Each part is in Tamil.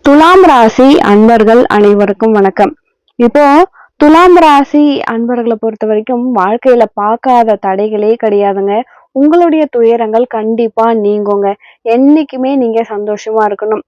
துலாம் ராசி அன்பர்கள் அனைவருக்கும் வணக்கம். இப்போ துலாம் ராசி அன்பர்களை பொறுத்த வரைக்கும் வாழ்க்கையில பார்க்காத தடைகளே கிடையாதுங்க. உங்களுடைய துயரங்கள் கண்டிப்பா நீங்குங்க. என்னைக்குமே நீங்க சந்தோஷமா இருக்கணும்.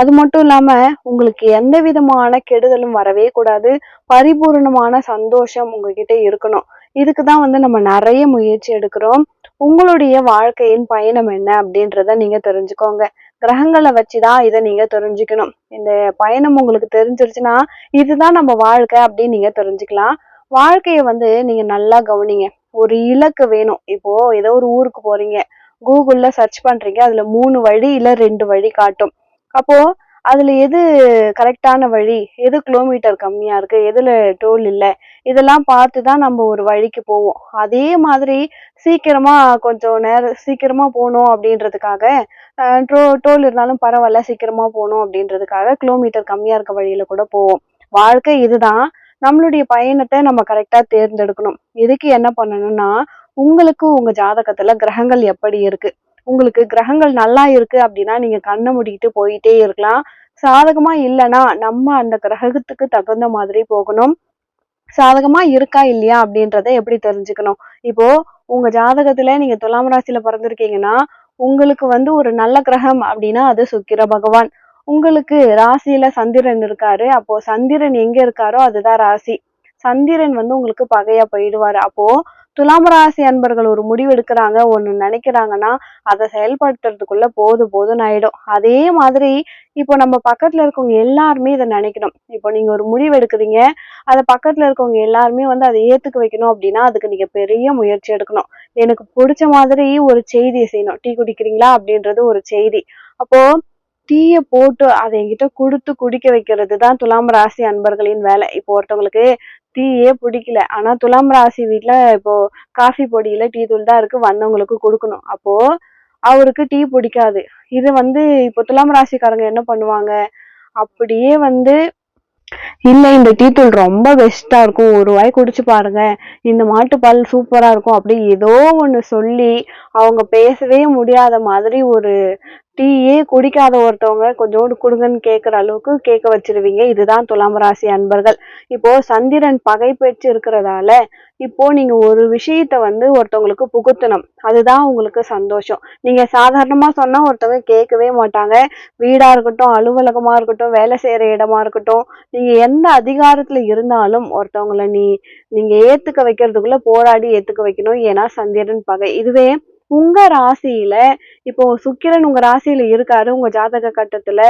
அது மட்டும் இல்லாம உங்களுக்கு எந்த விதமான கெடுதலும் வரவே கூடாது. பரிபூரணமான சந்தோஷம் உங்ககிட்ட இருக்கணும். இதுக்குதான் நம்ம நிறைய முயற்சி எடுக்கிறோம். உங்களுடைய வாழ்க்கையின் பயணம் என்ன அப்படின்றத நீங்க தெரிஞ்சுக்கோங்க. கிரகங்களை வச்சுதான் இதை நீங்க தெரிஞ்சுக்கணும். இந்த பயணம் உங்களுக்கு தெரிஞ்சிருச்சுன்னா இதுதான் நம்ம வாழ்க்கை அப்படின்னு நீங்க தெரிஞ்சுக்கலாம். வாழ்க்கைய நீங்க நல்லா கவனிங்க. ஒரு இலக்கு வேணும். இப்போ ஏதோ ஒரு ஊருக்கு போறீங்க, கூகுள்ல சர்ச் பண்றீங்க, அதுல 3 வழி இல்ல 2 வழி காட்டும். அப்போ அதுல எது கரெக்டான வழி, எது கிலோமீட்டர் கம்மியா இருக்கு, எதுல டோல் இல்ல, இதெல்லாம் பார்த்துதான் நம்ம ஒரு வழிக்கு போவோம். அதே மாதிரி சீக்கிரமா கொஞ்சம் நேரம் சீக்கிரமா போகணும் அப்படின்றதுக்காக டோல் இருந்தாலும் பரவாயில்ல சீக்கிரமா போகணும் அப்படின்றதுக்காக கிலோமீட்டர் கம்மியா இருக்க வழியில கூட போவோம். வாழ்க்கை இதுதான். நம்மளுடைய பயணத்தை நம்ம கரெக்டா தேர்ந்தெடுக்கணும். இதுக்கு என்ன பண்ணணும்னா, உங்களுக்கு உங்க ஜாதகத்துல கிரகங்கள் எப்படி இருக்கு, உங்களுக்கு கிரகங்கள் நல்லா இருக்கு அப்படின்னா நீங்க கண்ணை மூடிக்கிட்டு போயிட்டே இருக்கலாம். சாதகமா இல்லைன்னா நம்ம அந்த கிரகத்துக்கு தகுந்த மாதிரி போகணும். சாதகமா இருக்கா இல்லையா அப்படின்றத எப்படி தெரிஞ்சுக்கணும்? இப்போ உங்க ஜாதகத்துல நீங்க துலாம் ராசியில பிறந்திருக்கீங்கன்னா உங்களுக்கு ஒரு நல்ல கிரகம் அப்படின்னா அது சுக்கிர பகவான். உங்களுக்கு ராசியில சந்திரன் இருக்காரு. அப்போ சந்திரன் எங்க இருக்காரோ அதுதான் ராசி. சந்திரன் உங்களுக்கு பகையா போயிடுவாரு. அப்போ துலாம் ராசி அன்பர்கள் ஒரு முடிவு எடுக்கிறாங்க, ஒண்ணு நினைக்கிறாங்கன்னா அதை செயல்படுத்துறதுக்குள்ள போதும்னு ஆயிடும். அதே மாதிரி இப்போ நம்ம பக்கத்துல இருக்கவங்க எல்லாருமே இதை நினைக்கணும். இப்போ நீங்க ஒரு முடிவு எடுக்கிறீங்க, அதை பக்கத்துல இருக்கவங்க எல்லாருமே அதை ஏத்துக்க வைக்கணும் அப்படின்னா அதுக்கு நீங்க பெரிய முயற்சி எடுக்கணும். எனக்கு பிடிச்ச மாதிரி ஒரு செய்தியை செய்யணும். டீ குடிக்கிறீங்களா அப்படின்றது ஒரு செய்தி. அப்போ டீய போட்டு அதை என்கிட்ட கொடுத்து குடிக்க வைக்கிறது தான் துலாம் ராசி அன்பர்களின் வேலை. இப்போ ஒருத்தவங்களுக்கு டீயே பிடிக்கல, ஆனா துலாம் ராசி வீட்டுல இப்போ காஃபி பொடியில டீ தூள் தான் இருக்கு, வந்தவங்களுக்கு கொடுக்கணும். அப்போ அவருக்கு டீ பிடிக்காது. இது இப்போ துலாம் ராசிக்காரங்க என்ன பண்ணுவாங்க, அப்படியே இல்ல இந்த டீ தூள் ரொம்ப பெஸ்டா இருக்கும், ஒரு வாய் குடிச்சு பாருங்க, இந்த மாட்டுப்பால் சூப்பரா இருக்கும், அப்படி ஏதோ ஒண்ணு சொல்லி அவங்க பேசவே முடியாத மாதிரி ஒரு டீயே குடிக்காத ஒருத்தவங்க கொஞ்சோண்டு கொடுங்கன்னு கேட்கிற அளவுக்கு கேட்க வச்சிருவீங்க. இதுதான் துலாம் ராசி அன்பர்கள். இப்போ சந்திரன் பகை பெற்று இருக்கிறதால இப்போ நீங்க ஒரு விஷயத்த ஒருத்தவங்களுக்கு புகுத்தணும். அதுதான் உங்களுக்கு சந்தோஷம். நீங்க சாதாரணமா சொன்னா ஒருத்தவங்க கேட்கவே மாட்டாங்க. வீடா இருக்கட்டும், அலுவலகமா இருக்கட்டும், வேலை செய்யற இடமா இருக்கட்டும், நீங்க எந்த அதிகாரத்துல இருந்தாலும் ஒருத்தவங்களை நீங்க ஏத்துக்க வைக்கிறதுக்குள்ள போராடி ஏத்துக்க வைக்கணும். ஏன்னா சந்திரன் பகை. இதுவே உங்க ராசியில இப்போ சுக்கிரன் உங்க ராசியில இருக்காரு, உங்க ஜாதக கட்டத்துல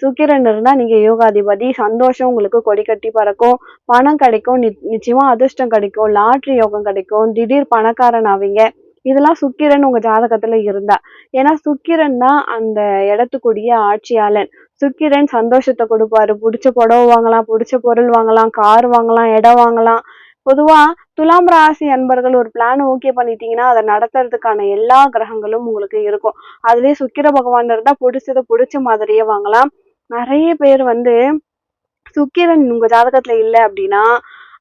சுக்கிரன் இருந்தா நீங்க யோகாதிபதி, சந்தோஷம் உங்களுக்கு கொடி கட்டி பறக்கும், பணம் கிடைக்கும், நிச்சயமா அதிர்ஷ்டம் கிடைக்கும், லாட்ரி யோகம் கிடைக்கும், திடீர் பணக்காரன் ஆவீங்க. இதெல்லாம் சுக்கிரன் உங்க ஜாதகத்துல இருந்தா. ஏன்னா சுக்கிரன் தான் அந்த இடத்துக்குரிய ஆட்சியாளன். சுக்கிரன் சந்தோஷத்தை கொடுப்பாரு. பிடிச்ச புடவை வாங்கலாம், பிடிச்ச பொருள் வாங்கலாம், கார் வாங்கலாம், இடம் வாங்கலாம். பொதுவா துலாம் ராசி அன்பர்கள் ஒரு பிளான் ஓகே பண்ணிட்டீங்கன்னா அதை நடத்துறதுக்கான எல்லா கிரகங்களும் உங்களுக்கு இருக்கும். அதுலயே சுக்கிர பகவான் இருந்தா பிடிச்சத பிடிச்ச மாதிரியே வாங்கலாம். நிறைய பேர் சுக்கிரன் உங்க ஜாதகத்துல இல்ல அப்படின்னா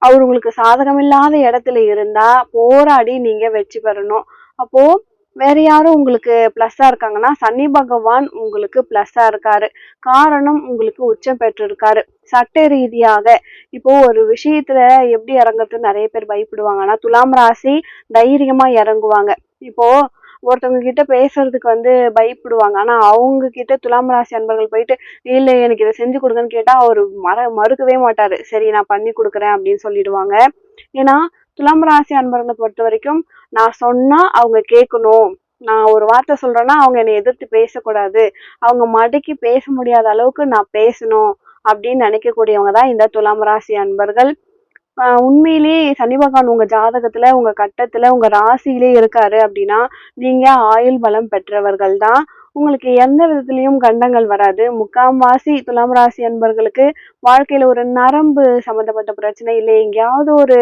அவர் உங்களுக்கு சாதகம் இல்லாத இடத்துல இருந்தா போராடி நீங்க வெற்றி பெறணும். அப்போ வேற யாரும் உங்களுக்கு பிளஸ்ஸா இருக்காங்கன்னா சனி பகவான் உங்களுக்கு பிளஸ்ஸா இருக்காரு. காரணம் உங்களுக்கு உச்சம் பெற்றிருக்காரு. சட்ட ரீதியாக இப்போ ஒரு விஷயத்துல எப்படி இறங்குறது நிறைய பேர் பயப்படுவாங்க. ஆனா துலாம் ராசி தைரியமா இறங்குவாங்க. இப்போ ஒருத்தவங்க கிட்ட பேசுறதுக்கு பயப்படுவாங்க. ஆனா அவங்க கிட்ட துலாம் ராசி அன்பர்கள் போயிட்டு இல்ல எனக்கு இதை செஞ்சு கொடுங்கன்னு கேட்டா அவரு மறுக்கவே மாட்டாரு. சரி நான் பண்ணி கொடுக்குறேன் அப்படின்னு சொல்லிடுவாங்க. ஏன்னா துலாம் ராசி அன்பர்களை பொறுத்த வரைக்கும் நான் சொன்னா அவங்க கேட்கணும். நான் ஒரு வார்த்தை சொல்றேன்னா அவங்க என்னை எதிர்த்து பேசக்கூடாது, அவங்க மடக்கி பேச முடியாத அளவுக்கு நான் பேசணும் அப்படின்னு நினைக்கக்கூடியவங்க தான் இந்த துலாம் ராசி அன்பர்கள். உண்மையிலேயே சனி பகவான் உங்க ஜாதகத்துல உங்க கட்டத்துல உங்க ராசியிலே இருக்காரு அப்படின்னா நீங்க ஆயுள் பலம் பெற்றவர்கள் தான். உங்களுக்கு எந்த விதத்திலயும் கண்டங்கள் வராது. முக்கால்வாசி துலாம் ராசி அன்பர்களுக்கு வாழ்க்கையில ஒரு நரம்பு சம்பந்தப்பட்ட பிரச்சனை, இல்லை எங்கேயாவது ஒரு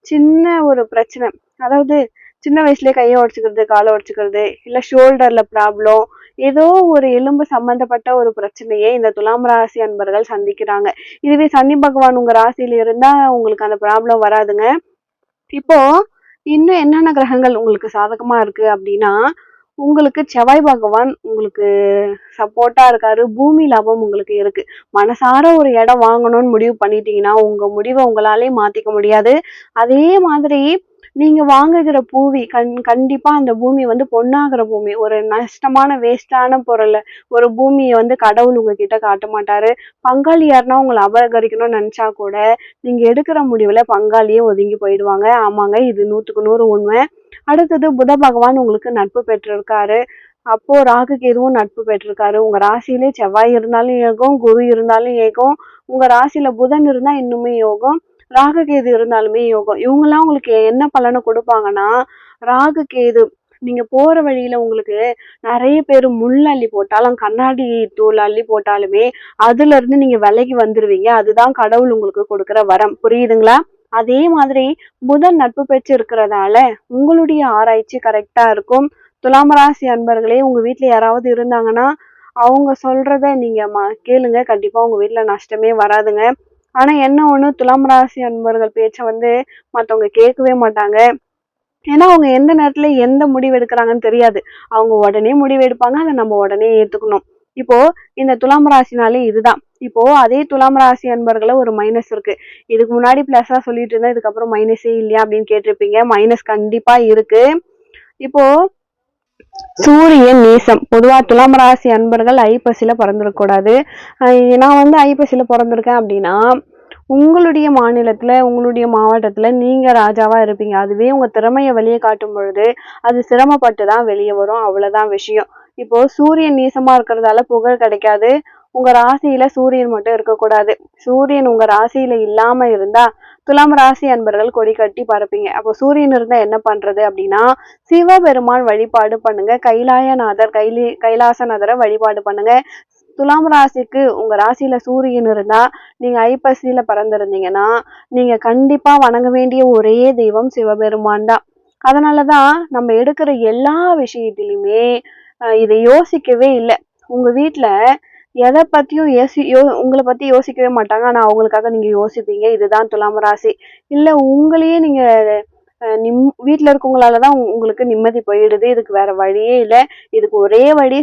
சின்ன ஒரு பிரச்சனை, அதாவது சின்ன வயசுலயே கையை உடைச்சுக்கிறது, காலை உடைச்சுக்கிறது, இல்ல ஷோல்டர்ல ப்ராப்ளம், ஏதோ ஒரு எலும்பு சம்பந்தப்பட்ட ஒரு பிரச்சனையை இந்த துலாம் ராசி அன்பர்கள் சந்திக்கிறாங்க. இதுவே சனி பகவான் உங்க ராசியில இருந்தா உங்களுக்கு அந்த ப்ராப்ளம் வராதுங்க. இப்போ இன்னும் என்னென்ன கிரகங்கள் உங்களுக்கு சாதகமா இருக்கு அப்படின்னா, உங்களுக்கு செவ்வாய் பகவான் உங்களுக்கு சப்போர்ட்டா இருக்காரு. பூமி லாபம் உங்களுக்கு இருக்கு. மனசார ஒரு இடம் வாங்கணும்னு முடிவு பண்ணிட்டீங்கன்னா உங்க முடிவை உங்களாலே மாத்திக்க முடியாது. அதே மாதிரி நீங்க வாங்குகிற பூமி கண்டிப்பா அந்த பூமி வந்து பொன்னாகிற பூமி. ஒரு நஷ்டமான வேஸ்டான பொருள் ஒரு பூமியை வந்து கடவுள் உங்ககிட்ட காட்ட மாட்டாரு. பங்காளி யாருன்னா உங்களை அபகரிக்கணும்னு நினைச்சா கூட நீங்க எடுக்கிற முடிவுல பங்காளியே ஒதுங்கி போயிடுவாங்க. ஆமாங்க, இது 100க்கு 100 உண்மை. அடுத்தது புத பகவான் உங்களுக்கு நட்பு பெற்றிருக்காரு. அப்போ ராகு கேதுவும் நட்பு பெற்றிருக்காரு. உங்க ராசியிலே செவ்வாய் இருந்தாலும் யோகம், குரு இருந்தாலும் யோகம், உங்க ராசியில புதன் இருந்தா இன்னுமே யோகம், ராகு கேது இருந்தாலுமே யோகம். இவங்கெல்லாம் உங்களுக்கு என்ன பலனை கொடுப்பாங்கன்னா, ராகு கேது நீங்க போற வழியில உங்களுக்கு நிறைய பேர் முள் அள்ளி போட்டாலும் கண்ணாடி தூள் அள்ளி போட்டாலுமே அதுல இருந்து நீங்க விலகி வந்துருவீங்க. அதுதான் கடவுள் உங்களுக்கு கொடுக்குற வரம். புரியுதுங்களா? அதே மாதிரி புதன் நட்பு பெற்று இருக்கிறதால உங்களுடைய ஆராய்ச்சி கரெக்டா இருக்கும். துலாம் ராசி அன்பர்களே, உங்க வீட்டுல யாராவது இருந்தாங்கன்னா அவங்க சொல்றத நீங்க கேளுங்க. கண்டிப்பா உங்க வீட்டுல நஷ்டமே வராதுங்க. ஆனா என்ன ஒண்ணு, துலாம் ராசி அன்பர்கள் பேச்ச வந்து மத்தவங்க கேட்கவே மாட்டாங்க. ஏன்னா அவங்க எந்த நேரத்துல எந்த முடிவு எடுக்கிறாங்கன்னு தெரியாது. அவங்க உடனே முடிவு எடுப்பாங்க, அதை நம்ம உடனே ஏத்துக்கணும். இப்போ இந்த துலாம் ராசினாலே இதுதான். இப்போ அதே துலாம் ராசி அன்பர்களை ஒரு மைனஸ் இருக்கு. இதுக்கு முன்னாடி பிளஸ்ஸா சொல்லிட்டு இருந்தா இதுக்கப்புறம் மைனஸே இல்லையா அப்படின்னு கேட்டிருப்பீங்க. மைனஸ் கண்டிப்பா இருக்கு. இப்போ சூரியன் நீசம். பொதுவா துலாம் ராசி அன்பர்கள் ஐப்பசியில பிறந்திருக்கக்கூடாது. நான் வந்து ஐப்பசியில பிறந்திருக்கேன் அப்படின்னா உங்களுடைய மாநிலத்துல உங்களுடைய மாவட்டத்துல நீங்க ராஜாவா இருப்பீங்க. அதுவே உங்க திறமையை வெளியே காட்டும் பொழுது அது சிரமப்பட்டுதான் வெளியே வரும். அவ்வளவுதான் விஷயம். இப்போ சூரியன் நீசமா இருக்கிறதால புகழ் கிடைக்காது. உங்க ராசியில சூரியன் மட்டும் இருக்கக்கூடாது. சூரியன் உங்க ராசியில இல்லாம இருந்தா துலாம் ராசி அன்பர்கள் கொடி கட்டி பறப்பீங்க. அப்போ சூரியன் இருந்தா என்ன பண்றது அப்படின்னா, சிவபெருமான் வழிபாடு பண்ணுங்க. கைலாயநாதர் கைலாசநாதரை வழிபாடு பண்ணுங்க. துலாம் ராசிக்கு உங்க ராசியில சூரியன் இருந்தா நீங்க ஐப்பசியில பிறந்திருந்தீங்கன்னா நீங்க கண்டிப்பா வணங்க வேண்டிய ஒரே தெய்வம் சிவபெருமான் தான். அதனாலதான் நம்ம எடுக்கிற எல்லா விஷயத்திலுமே இதை யோசிக்கவே இல்லை. உங்க வீட்டுல எதை பத்தியும் உங்களை பத்தி யோசிக்கவே மாட்டாங்க. ஆனா அவங்களுக்காக நீங்க யோசிப்பீங்க. இதுதான் துலாம் ராசி. இல்ல உங்களையே நீங்க வீட்டுல இருக்கவங்களாலதான் உங்களுக்கு நிம்மதி போயிடுது. இதுக்கு வேற வழியே இல்லை. இதுக்கு ஒரே வழி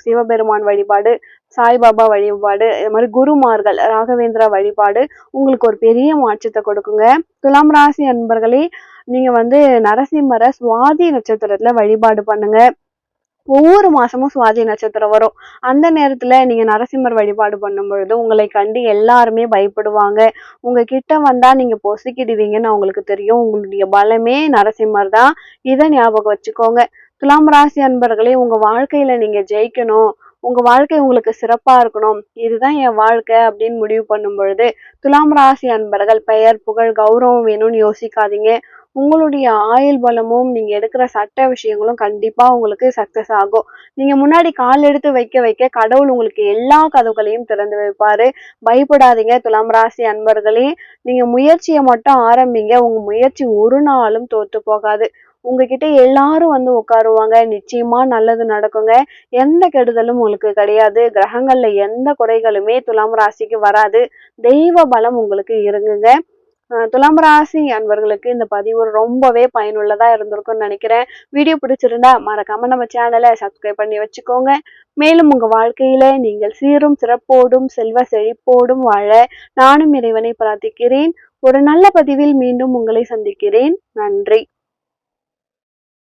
சிவபெருமான் வழிபாடு, சாய்பாபா வழிபாடு, இது மாதிரி குருமார்கள் ராகவேந்திரா வழிபாடு உங்களுக்கு ஒரு பெரிய மாற்றத்தை கொடுக்குங்க. துலாம் ராசி அன்பர்களே, நீங்க வந்து நரசிம்மரை சுவாதி நட்சத்திரத்துல வழிபாடு பண்ணுங்க. ஒவ்வொரு மாசமும் சுவாதி நட்சத்திரம் வரும். அந்த நேரத்துல நீங்க நரசிம்மர் வழிபாடு பண்ணும் பொழுது உங்களை கண்டு எல்லாருமே பயப்படுவாங்க. உங்க கிட்ட வந்தா நீங்க பொசுக்கிடுவீங்கன்னு அவங்களுக்கு தெரியும். உங்களுடைய பலமே நரசிம்மர் தான். இதை ஞாபகம் வச்சுக்கோங்க. துலாம் ராசி அன்பர்களே, உங்க வாழ்க்கையில நீங்க ஜெயிக்கணும், உங்க வாழ்க்கை உங்களுக்கு சிறப்பா இருக்கணும், இதுதான் என் வாழ்க்கை அப்படின்னு முடிவு பண்ணும் பொழுது துலாம் ராசி அன்பர்கள் பெயர் புகழ் கௌரவம் வேணும்னு யோசிக்காதீங்க. உங்களுடைய ஆயுள் பலமும் நீங்க எடுக்கிற சட்ட விஷயங்களும் கண்டிப்பா உங்களுக்கு சக்சஸ் ஆகும். நீங்க முன்னாடி கால் எடுத்து வைக்க வைக்க கடவுள் உங்களுக்கு எல்லா கதவுகளையும் திறந்து வைப்பாரு. பயப்படாதீங்க துலாம் ராசி அன்பர்களே. நீங்க முயற்சியை மட்டும் ஆரம்பிங்க. உங்க முயற்சி ஒரு நாளும் தோத்து போகாது. உங்ககிட்ட எல்லாரும் வந்து உட்காருவாங்க. நிச்சயமா நல்லது நடக்குங்க. எந்த கெடுதலும் உங்களுக்கு கிடையாது. கிரகங்கள்ல எந்த குறைகளுமே துலாம் ராசிக்கு வராது. தெய்வ பலம் உங்களுக்கு இருங்குங்க. துலாம் ராசி அன்பர்களுக்கு இந்த பதிவு ரொம்பவே பயனுள்ளதா இருந்திருக்கும்னு நினைக்கிறேன். வீடியோ பிடிச்சிருந்தா மறக்காம நம்ம சேனலை சப்ஸ்கிரைப் பண்ணி வச்சுக்கோங்க. மேலும் உங்க வாழ்க்கையில நீங்கள் சீரும் சிறப்போடும் செல்வ செழிப்போடும் வாழ நானும் இறைவனை பிரார்த்திக்கிறேன். ஒரு நல்ல பதிவில் மீண்டும் உங்களை சந்திக்கிறேன். நன்றி.